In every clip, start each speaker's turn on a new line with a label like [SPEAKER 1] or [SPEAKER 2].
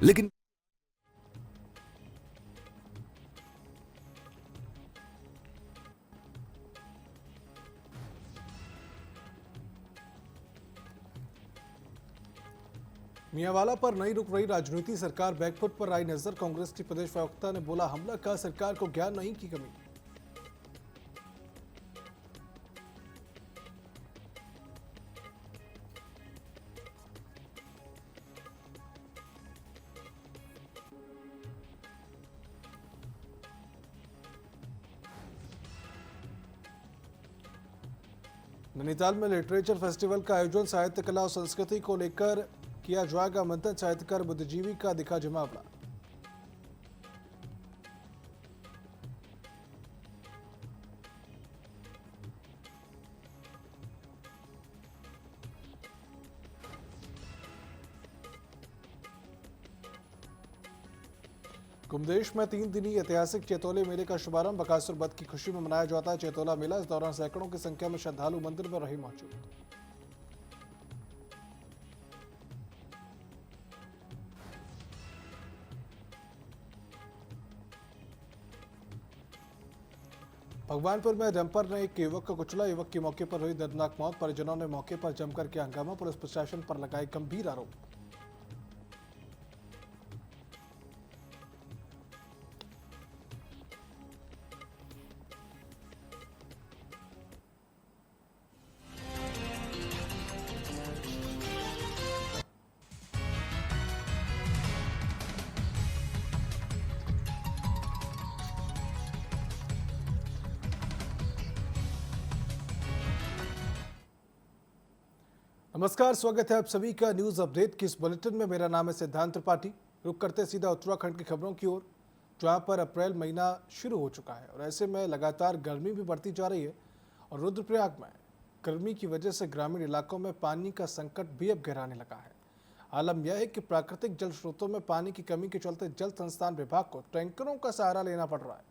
[SPEAKER 1] लेकिन
[SPEAKER 2] मियांवाला पर नहीं रुक रही राजनीति, सरकार बैकफुट पर आई नजर। कांग्रेस की प्रदेश प्रवक्ता ने बोला, हमला का सरकार को ज्ञान नहीं की कमी। नैनीताल में लिटरेचर फेस्टिवल का आयोजन, साहित्य कला और संस्कृति को लेकर किया जाएगा मंथन। साहित्यकार बुद्धिजीवी का दिखा जमावड़ा। कुंभदेश में 3 दिनी ऐतिहासिक चैतोले मेले का शुभारंभ। बकासुर वध की खुशी में मनाया जाता है चैतोला मेला। इस दौरान सैकड़ों की संख्या में श्रद्धालु मंदिर में रहे मौजूद। भगवानपुर में डंपर ने एक युवक को कुचला। युवक की मौके पर हुई दर्दनाक मौत। परिजनों ने मौके पर जमकर किया हंगामा। पुलिस प्रशासन पर लगाए गंभीर आरोप। नमस्कार, स्वागत है आप सभी का न्यूज अपडेट की इस बुलेटिन में। मेरा नाम है सिद्धांत त्रिपाठी। रुक करते सीधा उत्तराखंड की खबरों की ओर, जहां पर अप्रैल महीना शुरू हो चुका है और ऐसे में लगातार गर्मी भी बढ़ती जा रही है। और रुद्रप्रयाग में गर्मी की वजह से ग्रामीण इलाकों में पानी का संकट भी अब गहराने लगा है। आलम यह है कि प्राकृतिक जल स्रोतों में पानी की कमी के चलते जल संस्थान विभाग को टैंकरों का सहारा लेना पड़ रहा है।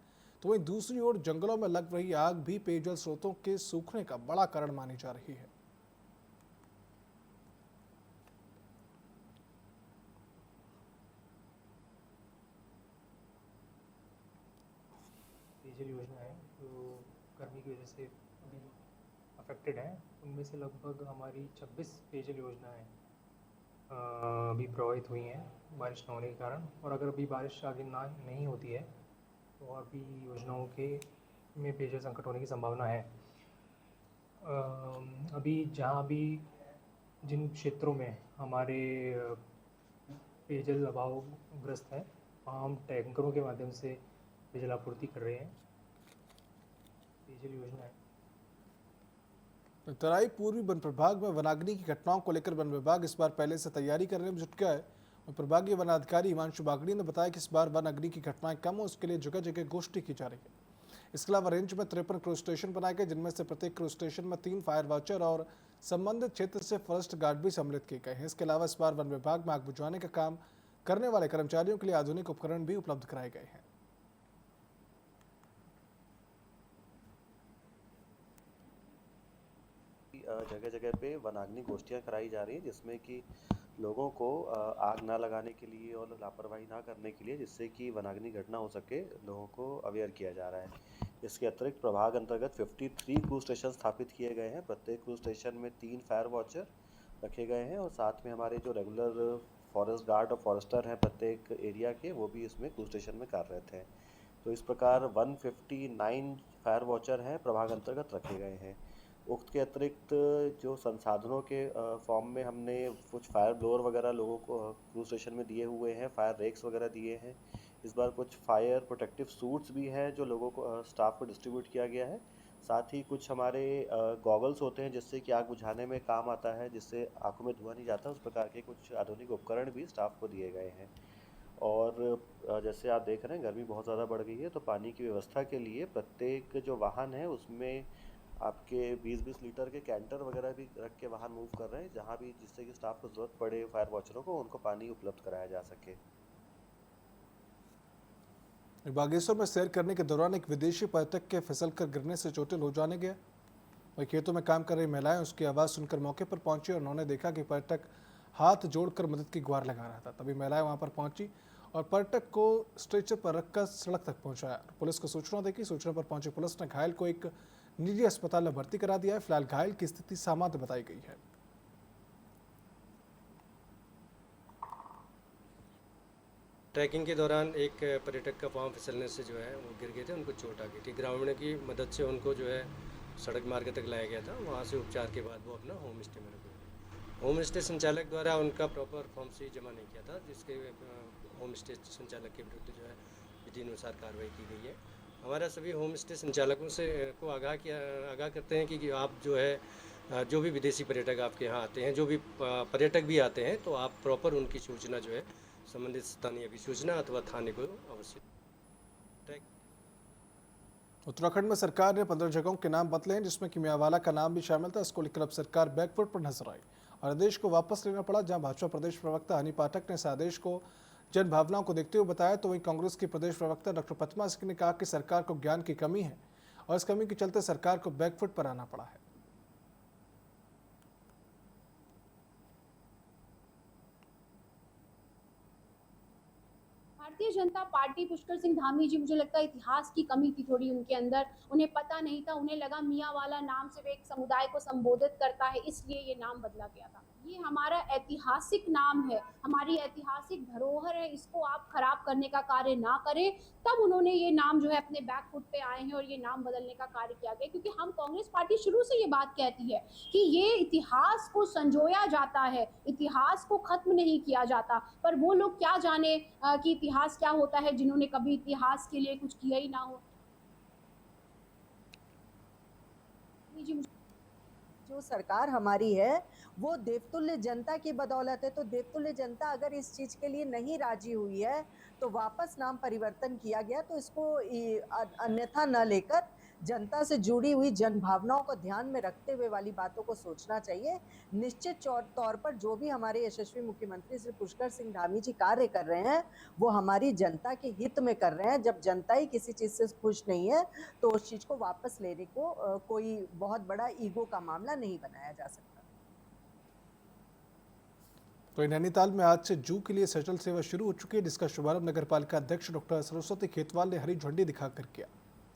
[SPEAKER 2] तो वहीं दूसरी ओर जंगलों में लग रही आग भी पेयजल स्रोतों के सूखने का बड़ा कारण मानी जा रही है।
[SPEAKER 3] पेयजल योजना है जो गर्मी की वजह से अभी अफेक्टेड है। उनमें से लगभग हमारी 26 पेयजल योजनाएं अभी प्रभावित हुई हैं बारिश न होने के कारण। और अगर अभी बारिश आगे ना नहीं होती है तो और भी योजनाओं के में पेयजल संकट होने की संभावना है। अभी जहाँ भी जिन क्षेत्रों में हमारे पेयजल अभावग्रस्त है वहाँ हम टैंकरों के माध्यम से पेयजल आपूर्ति कर रहे हैं। पेयजल योजना है।
[SPEAKER 2] तराई पूर्वी वन प्रभाग में वनाग्नि की घटनाओं को लेकर वन विभाग इस बार पहले से तैयारी करने में जुट गया है। प्रभागीय वन अधिकारी हिमांशु बागड़ी ने बताया कि इस बार वन अग्नि की घटनाएं कम हो, उसके लिए जगह जगह गोष्ठी की जा रही है। इसके अलावा रेंज में 53 क्रूज स्टेशन बनाए गए, जिनमें से प्रत्येक क्रूज स्टेशन में 3 फायर वॉचर और संबंधित क्षेत्र से फॉरेस्ट गार्ड भी सम्मिलित किए गए हैं। इसके अलावा इस बार वन विभाग में आग बुझाने का काम करने वाले कर्मचारियों के लिए आधुनिक उपकरण भी उपलब्ध कराए गए हैं।
[SPEAKER 4] जगह जगह पे वनाग्नि गोष्ठियाँ कराई जा रही है, जिसमें कि लोगों को आग ना लगाने के लिए और लापरवाही ना करने के लिए, जिससे कि वनाग्नि घटना हो सके, लोगों को अवेयर किया जा रहा है। इसके अतिरिक्त प्रभाग अंतर्गत 53 क्रूज स्टेशन स्थापित किए गए हैं। प्रत्येक क्रूज स्टेशन में 3 फायर वॉचर रखे गए हैं और साथ में हमारे जो रेगुलर फॉरेस्ट गार्ड और फॉरेस्टर हैं प्रत्येक एरिया के, वो भी इसमें क्रूज स्टेशन में कार्यरत हैं। तो इस प्रकार 159 फायर वॉचर हैं प्रभाग अंतर्गत रखे गए हैं। उक्त के अतिरिक्त जो संसाधनों के फॉर्म में हमने कुछ फायर ब्लोअर वगैरह लोगों को क्रूज स्टेशन में दिए हुए हैं, फायर रेक्स वगैरह दिए हैं। इस बार कुछ फायर प्रोटेक्टिव सूट्स भी हैं जो लोगों को स्टाफ को डिस्ट्रीब्यूट किया गया है। साथ ही कुछ हमारे गॉगल्स होते हैं जिससे कि आग बुझाने में काम आता है, जिससे आंखों में धुआं नहीं जाता, उस प्रकार के कुछ आधुनिक उपकरण भी स्टाफ को दिए गए हैं। और जैसे आप देख रहे हैं गर्मी बहुत ज़्यादा बढ़ गई है, तो पानी की व्यवस्था के लिए प्रत्येक जो वाहन है उसमें आपके 20-20 लीटर के कैंटर वगैरह भी रख के वाहन मूव कर रहे हैं, जहाँ भी जिससे कि स्टाफ को ज़रूरत पड़े फायर वॉचरों को, उनको पानी उपलब्ध कराया जा सके।
[SPEAKER 2] बागेश्वर में सैर करने के दौरान एक विदेशी पर्यटक के फिसलकर गिरने से चोटिल हो जाने गया। वही खेतों में काम कर रही महिलाएं उसकी आवाज़ सुनकर मौके पर पहुंची और उन्होंने देखा कि पर्यटक हाथ जोड़कर मदद की गुहार लगा रहा था। तभी महिलाएं वहां पर पहुंची और पर्यटक को स्ट्रेचर पर रखकर सड़क तक पहुंचाया। पुलिस को सूचना देगी। सूचना पर पहुंची पुलिस ने घायल को एक निजी अस्पताल में भर्ती करा दिया है। फिलहाल घायल की स्थिति सामान्य बताई गई है।
[SPEAKER 1] ट्रैकिंग के दौरान एक पर्यटक का पांव फिसलने से जो है वो गिर गए थे, उनको चोट आ गई थी। ग्रामीणों की मदद से उनको जो है सड़क मार्ग तक लाया गया था। वहाँ से उपचार के बाद वो अपना होम स्टे में रुके। होम स्टे संचालक द्वारा उनका प्रॉपर फॉर्म सी जमा नहीं किया था, जिसके होम स्टे संचालक के विरुद्ध जो है विधि अनुसार कार्रवाई की गई है। हमारा सभी होम स्टे संचालकों से को आगाह करते हैं कि आप जो है जो भी विदेशी पर्यटक आपके यहाँ आते हैं, जो भी पर्यटक भी आते हैं, तो आप प्रॉपर उनकी सूचना जो है संबंधित स्थानीय अभिसूचना अथवा थाने को अवश्य।
[SPEAKER 2] उत्तराखंड में सरकार ने 15 जगहों के नाम बदले हैं, जिसमें कि मियांवाला का नाम भी शामिल था। इसको लेकर अब सरकार बैकफुट पर नजर आई और आदेश को वापस लेना पड़ा। जहां भाजपा प्रदेश प्रवक्ता हनी पाठक ने इस आदेश को जन भावनाओं को देखते हुए बताया, तो वहीं कांग्रेस की प्रदेश प्रवक्ता डॉक्टर पद्मा सिंह ने कहा कि सरकार को ज्ञान की कमी है और इस कमी के चलते सरकार को बैकफुट पर आना पड़ा है।
[SPEAKER 5] भारतीय जनता पार्टी पुष्कर सिंह धामी जी, मुझे लगता है इतिहास की कमी थी थोड़ी उनके अंदर। उन्हें पता नहीं था, उन्हें लगा मियांवाला नाम से वे एक समुदाय को संबोधित करता है, इसलिए ये नाम बदला गया था। ये हमारा ऐतिहासिक नाम है, हमारी ऐतिहासिक धरोहर है, इसको आप खराब करने का कार्य ना करें। तब उन्होंने ये नाम जो है अपने बैक फुट पे आए हैं और ये नाम बदलने का कार्य किया गया, क्योंकि हम कांग्रेस पार्टी शुरू से ये बात कहती है कि ये इतिहास को संजोया जाता है, इतिहास को खत्म नहीं किया जाता। पर वो लोग क्या जाने कि इतिहास क्या होता है, जिन्होंने कभी इतिहास के लिए कुछ किया ही ना हो।
[SPEAKER 6] जो सरकार हमारी है वो देवतुल्य जनता की बदौलत है, तो देवतुल्य जनता अगर इस चीज के लिए नहीं राजी हुई है तो वापस नाम परिवर्तन किया गया, तो इसको अन्यथा न लेकर जनता से जुड़ी हुई जन भावनाओं को ध्यान में रखते हुए वाली बातों को सोचना चाहिए। निश्चित तौर पर जो भी हमारे यशस्वी मुख्यमंत्री श्री पुष्कर सिंह धामी जी कार्य कर रहे हैं वो हमारी जनता के हित में कर रहे हैं। जब जनता ही किसी चीज से खुश नहीं है तो उस चीज को वापस लेने को कोई बहुत बड़ा ईगो का मामला नहीं बनाया जा सकता।
[SPEAKER 2] तो नैनीताल में आज से जू के लिए शटल सेवा शुरू हो चुकी है, जिसका शुभारंभ नगर पालिका अध्यक्ष डॉक्टर सरस्वती खेतवाल ने हरी झंडी दिखाकर किया।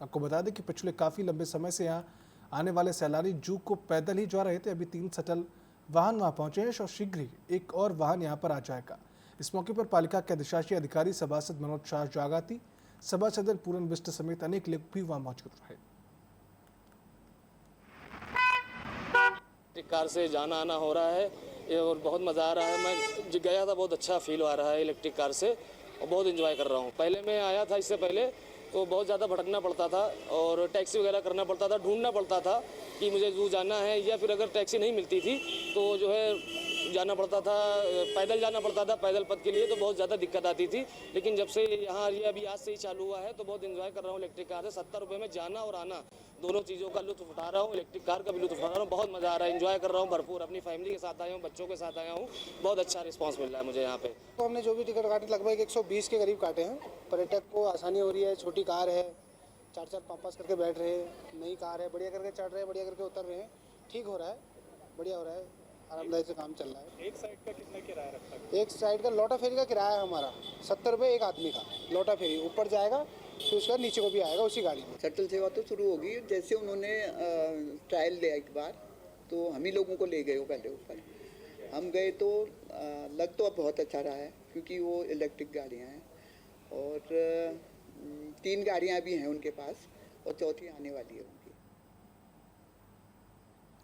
[SPEAKER 2] आपको बता दें कि पिछले काफ़ी लंबे समय से यहाँ आने वाले सैलानी जू को पैदल ही जा रहे थे। अभी 3 शटल वाहन वहाँ पहुँचे हैं और शीघ्र ही एक और वाहन यहाँ पर आ जाएगा। इस मौके पर पालिका के अधिशासी अधिकारी सभासद मनोज शाह जागाती, सभासद पूरन बिष्ट समेत अनेक लोग भी वहाँ मौजूद रहे।
[SPEAKER 7] कार से जाना आना हो रहा है और बहुत मज़ा आ रहा है। मैं गया था, बहुत अच्छा फील आ रहा है इलेक्ट्रिक कार से और बहुत एंजॉय कर रहा हूँ। पहले मैं आया था, इससे पहले तो बहुत ज़्यादा भटकना पड़ता था और टैक्सी वगैरह करना पड़ता था, ढूंढना पड़ता था कि मुझे जू जाना है, या फिर अगर टैक्सी नहीं मिलती थी तो जो है जाना पड़ता था, पैदल जाना पड़ता था पैदल पथ के लिए, तो बहुत ज़्यादा दिक्कत आती थी। लेकिन जब से यहाँ ये अभी आज से ही चालू हुआ है तो बहुत एंजॉय कर रहा हूँ इलेक्ट्रिक कार से। 70 रुपये में जाना और आना दोनों चीज़ों का लुत्फ उठा रहा हूँ, इलेक्ट्रिक कार का भी लुत्फ उठा रहा हूँ। बहुत मज़ा आ रहा है, एंजॉय कर रहा हूँ भरपूर। अपनी फैमिली के साथ आया हूँ, बच्चों के साथ आया हूँ, बहुत अच्छा रिस्पांस मिल रहा है मुझे यहाँ पे।
[SPEAKER 8] तो हमने जो भी टिकट काटे लगभग 120 के करीब काटे हैं। पर्यटक को आसानी हो रही है, छोटी कार है, 4-4 5-5 करके बैठ रहे हैं, नई कार है, बढ़िया करके चढ़ रहे हैं, बढ़िया करके उतर रहे हैं, ठीक हो रहा है, बढ़िया हो रहा है, आरामदायक से काम चल रहा है।
[SPEAKER 9] एक साइड का कितना किराया रखता है?
[SPEAKER 8] एक साइड का लोटा फेरी का किराया है हमारा 70 रुपये एक आदमी का। लोटा फेरी ऊपर जाएगा फिर उसके बाद नीचे को भी आएगा उसी गाड़ी में।
[SPEAKER 10] शटल सेवा तो शुरू होगी, जैसे उन्होंने ट्रायल लिया एक बार तो हम ही लोगों को ले गए, वो पहले ऊपर हम गए तो लग तो अब बहुत अच्छा रहा है, क्योंकि वो इलेक्ट्रिक गाड़ियाँ हैं और 3 गाड़ियाँ भी हैं उनके पास और चौथी आने वाली है उनकी।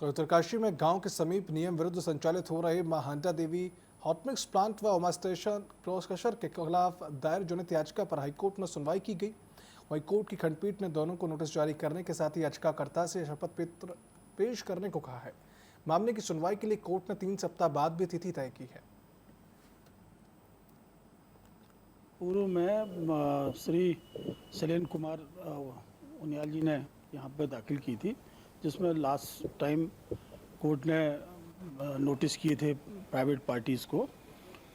[SPEAKER 2] तो उत्तरकाशी में गांव के समीप नियम विरुद्ध संचालित हो रहे मां हांडा देवी हॉट मिक्स प्लांट व उमा स्टेशन क्रॉसकशर के खिलाफ दायर जनहित याचिका पर हाईकोर्ट में सुनवाई की गई। वहीं कोर्ट की खंडपीठ ने दोनों को नोटिस जारी करने के साथ ही याचिकाकर्ता से शपथ पत्र पेश करने को कहा है। मामले की सुनवाई के लिए कोर्ट ने 3 सप्ताह बाद भी तिथि तय की है।
[SPEAKER 11] पूर्व में श्री शैलेंद्र कुमार उनियाल जी ने यहाँ पर दाखिल की थी, जिसमें लास्ट टाइम कोर्ट ने नोटिस किए थे प्राइवेट पार्टीज़ को,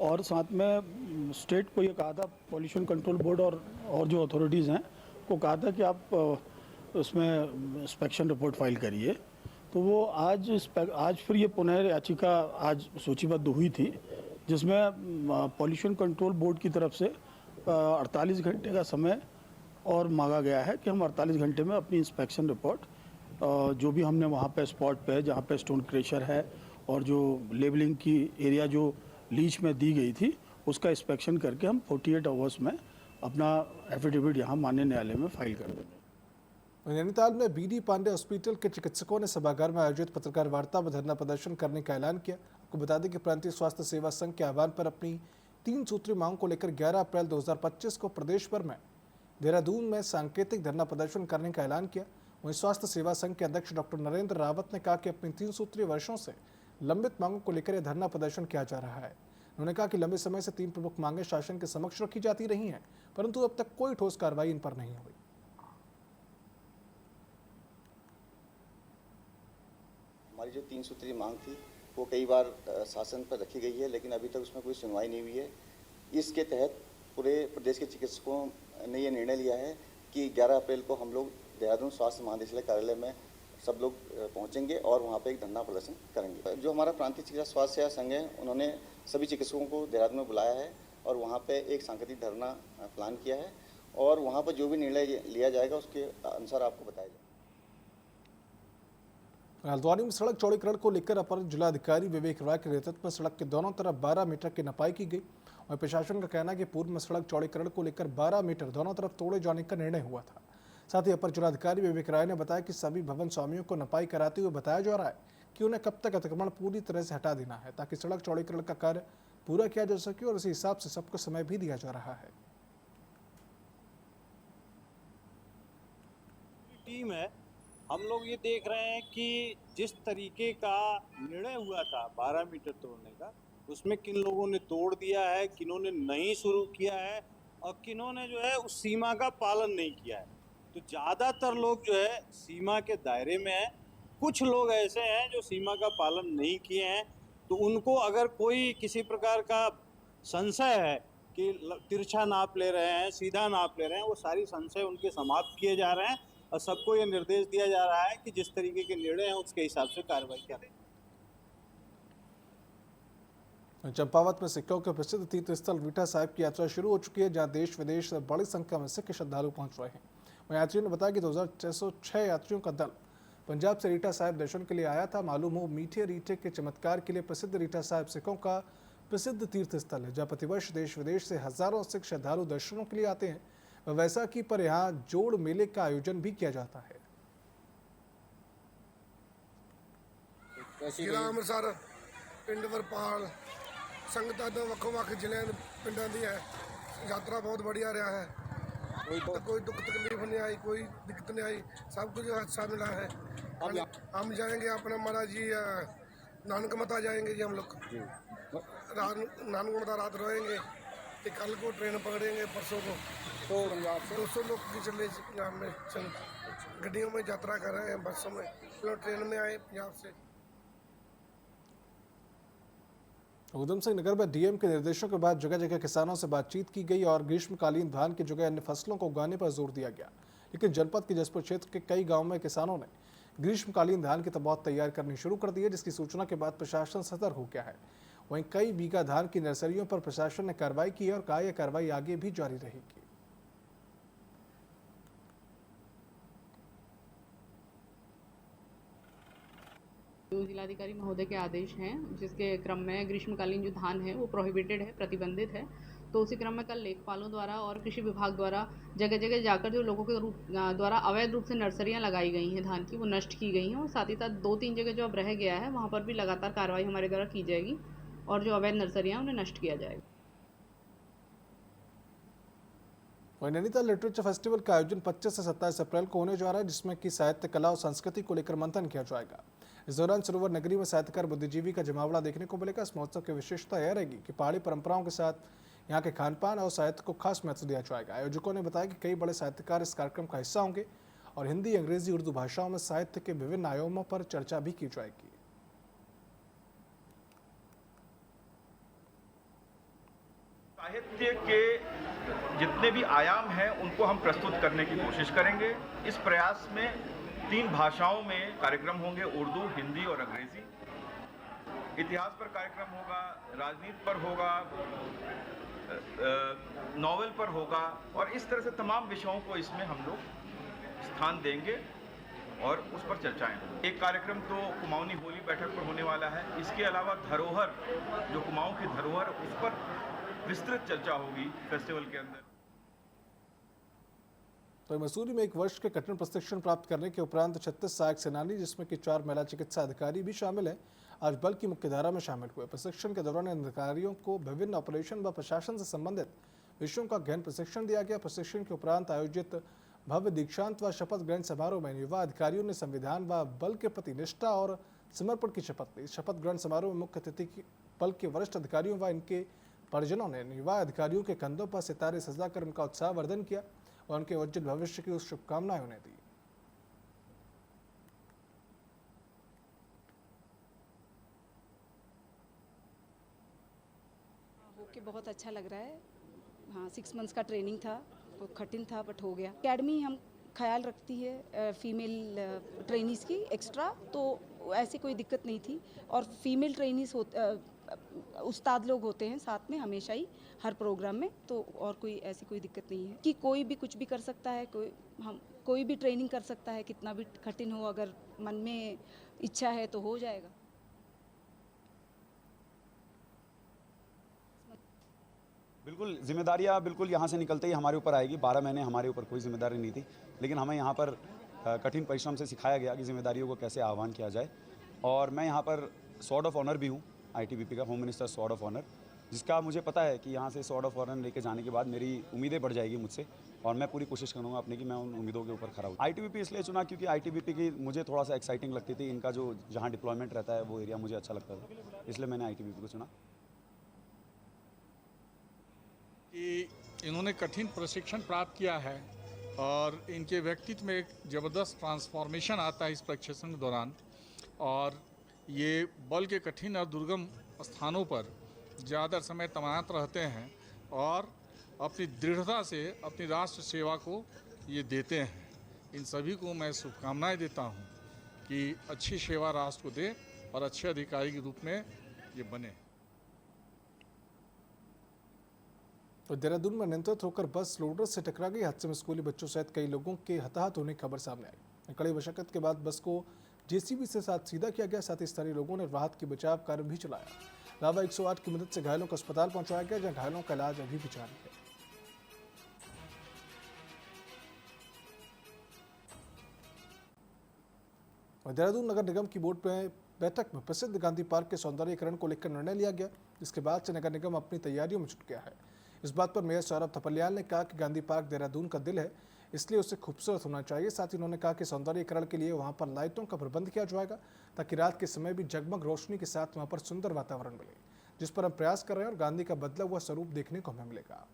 [SPEAKER 11] और साथ में स्टेट को ये कहा था, पॉल्यूशन कंट्रोल बोर्ड और जो अथॉरिटीज़ हैं को कहा था कि आप उसमें इंस्पेक्शन रिपोर्ट फाइल करिए। तो वो आज फिर ये पुनः याचिका आज सूचीबद्ध हुई थी, जिसमें पॉल्यूशन कंट्रोल बोर्ड की तरफ से 48 घंटे का समय और मांगा गया है कि हम 48 घंटे में अपनी इंस्पेक्शन रिपोर्ट जो भी हमने वहाँ पे स्पॉट पे जहाँ पे स्टोन क्रेशर है और जो लेबलिंग की एरिया जो लीच में दी गई थी उसका इंस्पेक्शन करके हम 48 आवर्स में अपना एफिडेविट यहाँ माननीय न्यायालय में फाइल कर देंगे।
[SPEAKER 2] नैनीताल में बीडी पांडे हॉस्पिटल के चिकित्सकों ने सभागार में आयोजित पत्रकार वार्ता में धरना प्रदर्शन करने का ऐलान किया। आपको बता दें कि प्रांतीय स्वास्थ्य सेवा संघ के आह्वान पर अपनी 3 सूत्री मांग को लेकर 11 अप्रैल 2025 को प्रदेश भर में देहरादून में सांकेतिक धरना प्रदर्शन करने का ऐलान किया। वहीं स्वास्थ्य सेवा संघ के अध्यक्ष डॉक्टर नरेंद्र रावत ने कहा कि अपनी 3 सूत्रीय वर्षों से लंबित मांगों को लेकर यह धरना प्रदर्शन किया जा रहा है। उन्होंने कहा कि लंबे समय से 3 प्रमुख मांगें शासन के समक्ष रखी जाती रही हैं, परंतु अब तक कोई ठोस कार्रवाई इन पर नहीं हुई।
[SPEAKER 12] हमारी जो 3 सूत्रीय मांग थी वो कई बार शासन पर रखी गई है, लेकिन अभी तक उसमें कोई सुनवाई नहीं हुई है। इसके तहत पूरे प्रदेश के चिकित्सकों ने ये निर्णय लिया है कि 11 अप्रैल को हम लोग देहरादून स्वास्थ्य महानिदेशालय कार्यालय में सब लोग पहुंचेंगे और वहां पे एक धरना प्रदर्शन करेंगे। जो हमारा प्रांतीय चिकित्सा स्वास्थ्य सेवा संघ है उन्होंने सभी चिकित्सकों को देहरादून में बुलाया है और वहाँ पे एक सांकेतिक धरना प्लान किया है और वहाँ पर जो भी निर्णय लिया जाएगा उसके अनुसार आपको बताया जाएगा।
[SPEAKER 2] हल्द्वानी में सड़क चौड़ीकरण को लेकर अपर जिलाधिकारी विवेक राय के नेतृत्व में सड़क के दोनों तरफ 12 मीटर की नपाई की गई और प्रशासन का कहना है कि पूर्व में सड़क चौड़ीकरण को लेकर 12 मीटर दोनों तरफ तोड़े जाने का निर्णय हुआ था। साथ ही अपर जिलाधिकारी विवेक राय ने बताया कि सभी भवन स्वामियों को नपाई कराते हुए बताया जा रहा है कि उन्हें कब तक अतिक्रमण पूरी तरह से हटा देना है ताकि सड़क चौड़ीकरण का कार्य पूरा किया जा सके और इसी हिसाब से सबको समय भी दिया जा रहा है।
[SPEAKER 9] टीम है, हम लोग ये देख रहे हैं कि जिस तरीके का निर्णय हुआ था 12 मीटर तोड़ने का, उसमें किन लोगों ने तोड़ दिया है, किन्होंने नहीं शुरू किया है और किन्होंने जो है उस सीमा का पालन नहीं किया है। तो ज़्यादातर लोग जो है सीमा के दायरे में हैं, कुछ लोग ऐसे हैं जो सीमा का पालन नहीं किए हैं। तो उनको अगर कोई किसी प्रकार का संशय है कि तिरछा नाप ले रहे हैं, सीधा नाप ले रहे हैं, वो सारी संशय उनके समाप्त किए जा रहे हैं और सबको ये निर्देश दिया जा रहा है कि जिस तरीके के निर्णय हैं उसके हिसाब से कार्रवाई करें।
[SPEAKER 2] चंपावत में सिखों के प्रसिद्ध तीर्थ स्थल रीठा साहिब की यात्रा शुरू हो चुकी है, जहां देश विदेश से बड़ी संख्या में सिख श्रद्धालु पहुंच रहे हैं। वहीं यात्रियों ने बताया कि 2606 यात्रियों का दल पंजाब से रीठा साहिब दर्शन के लिए आया था। मालूम हो मीठे रीठे के चमत्कार के लिए प्रसिद्ध रीठा साहिब सिखों का प्रसिद्ध तीर्थ स्थल है, जहाँ प्रतिवर्ष देश विदेश से हजारों सिख श्रद्धालु दर्शनों के लिए आते हैं। वैसाखी पर यहाँ जोड़ मेले का आयोजन भी किया जाता है।
[SPEAKER 8] ਅੰਮ੍ਰਿਤਸਰ ਪਿੰਡ ਵਰਪਾਲ ਸੰਗਤਾਂ ਤੋਂ ਵੱਖ-ਵੱਖ ਜ਼ਿਲ੍ਹਿਆਂ ਦੇ ਪਿੰਡਾਂ ਦੀ ਹੈ यात्रा बहुत बढ़िया रहा है। कोई दुख तकलीफ नहीं आई, कोई दिक्कत नहीं आई, सब कुछ अच्छा मिला है। हम जाएंगे अपना महाराज जी नानक मता जाएंगे जी, हम लोग रात नानक मता रात रहेंगे, तो कल को ट्रेन पकड़ेंगे, परसों को तो 200 लोग की चले गड्डियों में यात्रा कर रहे हैं, बसों में, ट्रेन में आए पंजाब से।
[SPEAKER 2] उधम सिंह नगर में डीएम के निर्देशों के बाद जगह जगह किसानों से बातचीत की गई और ग्रीष्मकालीन धान की जगह अन्य फसलों को उगाने पर जोर दिया गया। लेकिन जनपद के जसपुर क्षेत्र के कई गांवों में किसानों ने ग्रीष्मकालीन धान की तबौत तैयार करनी शुरू कर दी है, जिसकी सूचना के बाद प्रशासन सतर्क हो गया है। वहीं कई बीघा धान की नर्सरियों पर प्रशासन ने कार्रवाई की है और कहा यह कार्रवाई आगे भी जारी रहेगी।
[SPEAKER 13] जो जिलाधिकारी महोदय के आदेश हैं, जिसके क्रम में ग्रीष्मकालीन जो धान है वो प्रोहिबिटेड है, प्रतिबंधित है, तो उसी क्रम में कल लेखपालों द्वारा और कृषि विभाग द्वारा जगह जगह जाकर जो लोगों के द्वारा अवैध रूप से नर्सरियां लगाई गई हैं धान की, वो नष्ट की गई हैं और साथ ही साथ 2-3 जगह जो अब रह गया है वहाँ पर भी लगातार कार्रवाई हमारे द्वारा की जाएगी और जो अवैध नर्सरियाँ उन्हें नष्ट किया जाएगा।
[SPEAKER 2] वहीं नैनीताल लिटरेचर फेस्टिवल का आयोजन 25 से 27 अप्रैल को होने जा रहा है, जिसमें कि साहित्य, कला और संस्कृति को लेकर मंथन किया जाएगा। इस दौरान सरोवर नगरी में साहित्यकार बुद्धिजीवी का जमावड़ा देखने को मिलेगा। इस महोत्सव की विशेषता यह रहेगी कि पहाड़ी परंपराओं के साथ यहाँ के खानपान और साहित्य को खास महत्व दिया जाएगा। आयोजकों ने बताया कि कई बड़े साहित्यकार इस कार्यक्रम का हिस्सा होंगे और हिंदी, अंग्रेजी, उर्दू भाषाओं में साहित्य के विभिन्न आयामों पर चर्चा भी की जाएगी।
[SPEAKER 14] साहित्य के जितने भी आयाम हैं उनको हम प्रस्तुत करने की कोशिश करेंगे। इस प्रयास में 3 भाषाओं में कार्यक्रम होंगे, उर्दू, हिंदी और अंग्रेजी। इतिहास पर कार्यक्रम होगा, राजनीति पर होगा, नॉवेल पर होगा और इस तरह से तमाम विषयों को इसमें हम लोग स्थान देंगे और उस पर चर्चाएं होंगी। एक कार्यक्रम तो कुमाऊनी होली बैठक पर होने वाला है। इसके अलावा धरोहर, जो कुमाऊं की धरोहर, उस पर विस्तृत चर्चा होगी फेस्टिवल के अंदर।
[SPEAKER 2] तो मसूरी में 1 वर्ष के कठिन प्रशिक्षण प्राप्त करने के उपरांत 36 सहायक सेनानी, जिसमें कि 4 महिला चिकित्सा अधिकारी भी शामिल हैं, आज बल की मुख्यधारा में शामिल हुए। प्रशिक्षण के दौरान अधिकारियों को विभिन्न ऑपरेशन व प्रशासन से संबंधित विषयों का गहन प्रशिक्षण दिया गया। प्रशिक्षण के उपरांत आयोजित भव्य दीक्षांत व शपथ ग्रहण समारोह में युवा अधिकारियों ने संविधान व बल के प्रति निष्ठा और समर्पण की शपथ ली। शपथ ग्रहण समारोह में मुख्य अतिथि बल के वरिष्ठ अधिकारियों व इनके परिजनों ने युवा अधिकारियों के कंधों पर सितारे सजाकर उनका उत्साहवर्धन किया और उनके उज्जवल भविष्य की शुभकामनाएं उन्हें दी।
[SPEAKER 15] होके बहुत अच्छा लग रहा है। हाँ, 6 मंथ्स का ट्रेनिंग था, बहुत कठिन था बट हो गया। एकेडमी हम ख्याल रखती है फीमेल ट्रेनीज़ की एक्स्ट्रा, तो ऐसी कोई दिक्कत नहीं थी। और फीमेल ट्रेनीज़ उस्ताद लोग होते हैं साथ में हमेशा ही हर प्रोग्राम में, तो और कोई ऐसी कोई दिक्कत नहीं है कि कोई भी कुछ भी कर सकता है। कोई भी ट्रेनिंग कर सकता है, कितना भी कठिन हो, अगर मन में इच्छा है तो हो जाएगा।
[SPEAKER 16] बिल्कुल जिम्मेदारियाँ बिल्कुल यहाँ से निकलते ही हमारे ऊपर आएगी। 12 महीने हमारे ऊपर कोई जिम्मेदारी नहीं थी, लेकिन हमें यहाँ पर कठिन परिश्रम से सिखाया गया कि जिम्मेदारियों को कैसे आह्वान किया जाए। और मैं यहाँ पर स्वॉर्ड ऑफ ऑनर भी हूँ, ITBP का home minister sword of honour, जिसका मुझे पता है कि यहाँ से स्वॉर्ड ऑफ ऑनर लेके जाने के बाद मेरी उम्मीदें बढ़ जाएगी मुझसे, और मैं पूरी कोशिश करूँगा अपने कि मैं उन उम्मीदों के ऊपर खरा हूँ। ITBP इसलिए चुना क्योंकि ITBP की मुझे थोड़ा सा एक्साइटिंग लगती थी। इनका जो जहाँ डिप्लॉयमेंट रहता है वो एरिया मुझे अच्छा लगता था, इसलिए मैंने ITBP को चुना।
[SPEAKER 17] कि इन्होंने कठिन प्रशिक्षण प्राप्त किया है और इनके व्यक्तित्व में एक ज़बरदस्त ट्रांसफॉर्मेशन आता है इस प्रशिक्षण के दौरान। और ये बल के कठिन और दुर्गम स्थानों पर ज़्यादा समय तैनात रहते हैं और अपनी दृढ़ता से अपनी राष्ट्र सेवा को ये देते हैं। इन सभी को मैं शुभकामनाएं देता हूं कि अच्छी सेवा राष्ट्र को दे और अच्छे अधिकारी के रूप में ये बने।
[SPEAKER 2] तो देहरादून में अनियंत्रित होकर बस लोडर से टकरा गई। हादसे में स्कूली बच्चों सहित कई लोगों के हताहत होने की खबर सामने आई। कड़ी मशक्कत के बाद बस को JCB से साथ सीधा किया गया। साथ ही स्थानीय लोगों ने राहत की बचाव कार्य भी चलाया। लावा 108 की मदद से घायलों को अस्पताल पहुंचाया गया, जहां घायलों का इलाज अभी भी जारी है। देहरादून नगर निगम की बोर्ड में बैठक में प्रसिद्ध गांधी पार्क के सौंदर्यीकरण को लेकर निर्णय लिया गया, जिसके बाद से नगर निगम अपनी तैयारियों में जुट गया है। इस बात पर मेयर सौरभ थपलियाल ने कहा कि गांधी पार्क देहरादून का दिल है, इसलिए उसे खूबसूरत होना चाहिए। साथ ही उन्होंने कहा कि सौंदर्यीकरण के लिए वहां पर लाइटों का प्रबंध किया जाएगा, ताकि रात के समय भी जगमग रोशनी के साथ वहां पर सुंदर वातावरण मिले, जिस पर हम प्रयास कर रहे हैं और गांधी का बदला हुआ स्वरूप देखने को हमें मिलेगा।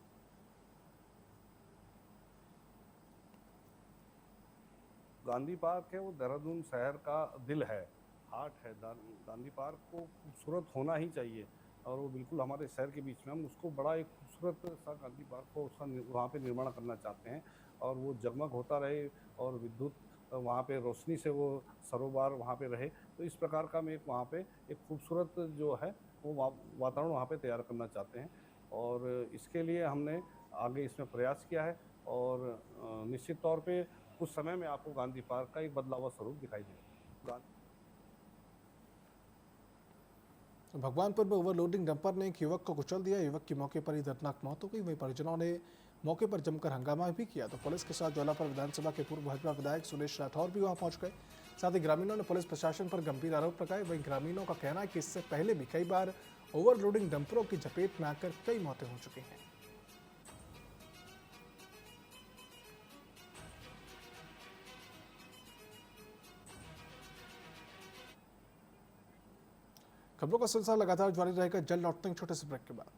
[SPEAKER 18] गांधी पार्क है वो देहरादून शहर का दिल है, हार्ट है। गांधी पार्क को खूबसूरत होना ही चाहिए और वो बिल्कुल हमारे शहर के बीच में हम उसको बड़ा एक खूबसूरत सा गांधी पार्क को उसका वहाँ पे निर्माण करना चाहते हैं और वो जगमग होता रहे और विद्युत वहाँ पे रोशनी से वो सरोवर वहाँ पे रहे। तो इस प्रकार का हम वहाँ पे एक खूबसूरत जो है वो वातावरण वहाँ पे तैयार करना चाहते हैं और इसके लिए हमने आगे इसमें प्रयास किया है और निश्चित तौर पे कुछ समय में आपको गांधी पार्क का एक बदला हुआ स्वरूप दिखाई देगा।
[SPEAKER 2] भगवानपुर में ओवरलोडिंग डंपर ने एक युवक को कुचल दिया। युवक की मौके पर ही दर्दनाक मौत हो गई। वहीं परिजनों ने मौके पर जमकर हंगामा भी किया। तो पुलिस के साथ ज्वालापुर विधानसभा के पूर्व भाजपा विधायक सुरेश राठौर भी वहां पहुंच गए। साथ ही ग्रामीणों ने पुलिस प्रशासन पर गंभीर आरोप लगाए। वहीं ग्रामीणों का कहना है कि इससे पहले भी कई बार ओवरलोडिंग डंपरों की चपेट में आकर कई मौतें हो चुकी हैं। खबरों का सिलसिला लगातार जारी रहेगा। जल्द लौटते हैं छोटे से ब्रेक के बाद।